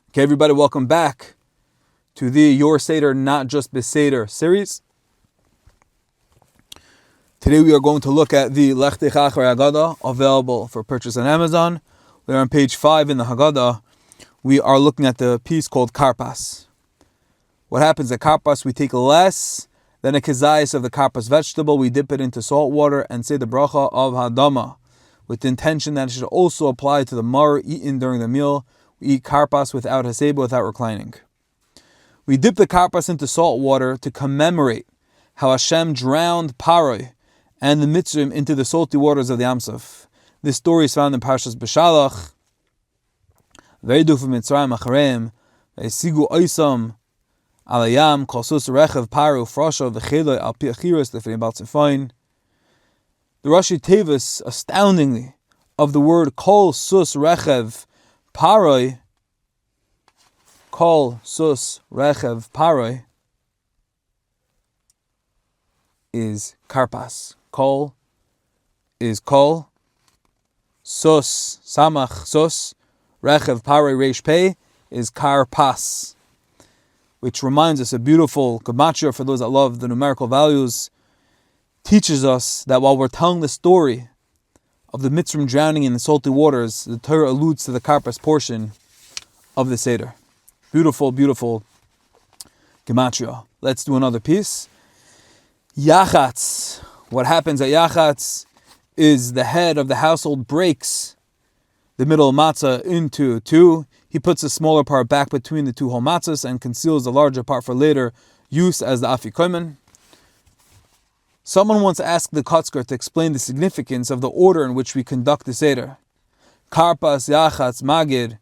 Okay, everybody, welcome back to the Your Seder, Not Just Beseder series. Today we are going to look at the Lech Techach Haggadah, available for purchase on Amazon. We are on page 5 in the Haggadah. We are looking at the piece called Karpas. What happens at Karpas, we take less than a kezayis of the Karpas vegetable, we dip it into salt water and say the bracha of Hadama, with the intention that it should also apply to the mar eaten during the meal. We eat karpas without haseba, without reclining. We dip the karpas into salt water to commemorate how Hashem drowned Paroi and the Mitzrim into the salty waters of the Yam Suf. This story is found in Parshas Beshalach. Veidu v'Mitzrayim achareim, ve'esigu oisam alayam kol sus rechev paru frasha v'cheloi al pi achiros lefnei Baal Tzifain. The Rashi Tevis, astoundingly, of the word kol sus rechev Paroi, kol sus rechev paroi, is karpas. Kol is kol, sus, samach sus, rechev paroi reish pei is karpas, which reminds us a beautiful gematria for those that love the numerical values. Teaches us that while we're telling the story of the Mitzrim drowning in the salty waters, the Torah alludes to the Karpas portion of the Seder. Beautiful, beautiful gematria. Let's do another piece. Yachatz. What happens at Yachatz is the head of the household breaks the middle matzah into two. He puts the smaller part back between the two whole matzahs and conceals the larger part for later use as the afikomen. Someone once asked the Kotzker to explain the significance of the order in which we conduct the Seder. Karpas, Yachatz, Magid.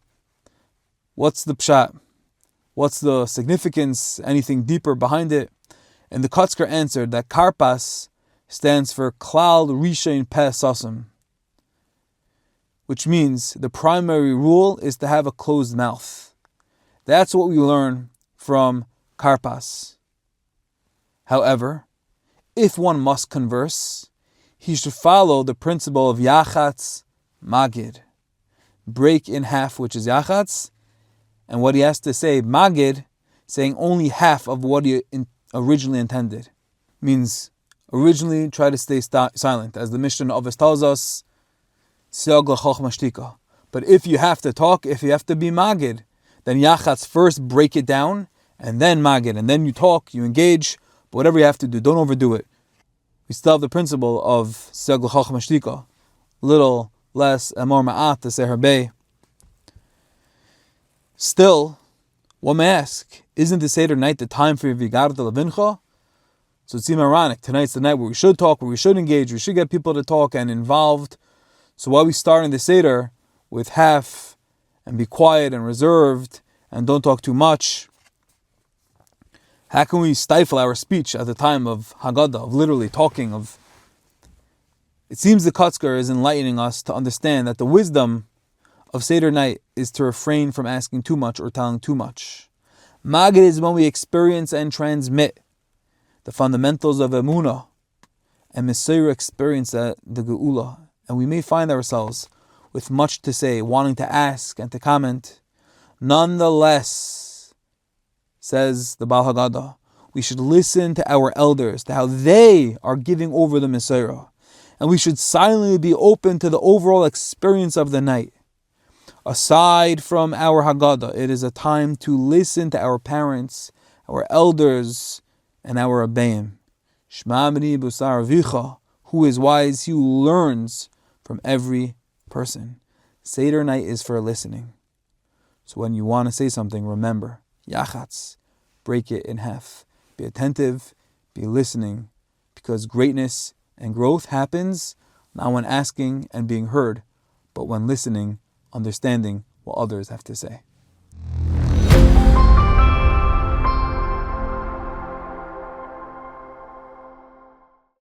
What's the pshat? What's the significance? Anything deeper behind it? And the Kotzker answered that Karpas stands for Klal Rishain Peh Sasim, which means the primary rule is to have a closed mouth. That's what we learn from Karpas. However, if one must converse, he should follow the principle of Yachatz Magid. Break in half, which is Yachatz, and what he has to say, Magid, saying only half of what he originally intended. Means, originally try to stay silent, as the Mishnah of Avos tells us, Siag l'chochma shtika. But if you have to talk, if you have to be Magid, then Yachatz first break it down, and then Magid, and then you talk, you engage. But whatever you have to do, don't overdo it. We still have the principle of Siag l'chochma shtika. Little less, amor ma'at, to say harbei. Still, one may ask, isn't the Seder night the time for Vigarta Levincha? So it seems ironic. Tonight's the night where we should talk, where we should engage, we should get people to talk and involved. So why are we starting the Seder with half and be quiet and reserved and don't talk too much? How can we stifle our speech at the time of Haggadah, of literally talking? It seems the Kotzker is enlightening us to understand that the wisdom of Seder night is to refrain from asking too much or telling too much. Magid is when we experience and transmit the fundamentals of Emunah, and Messiah experience the Geula. And we may find ourselves with much to say, wanting to ask and to comment. Nonetheless, says the Baal Haggadah, we should listen to our elders, to how they are giving over the Messiah. And we should silently be open to the overall experience of the night. Aside from our Haggadah, it is a time to listen to our parents, our elders, and our Abayim. Shma b'ni b'sar avicha, who is wise, he who learns from every person. Seder night is for listening. So when you want to say something, remember, Yachatz, break it in half. Be attentive, be listening, because greatness and growth happens not when asking and being heard, but when listening, understanding what others have to say.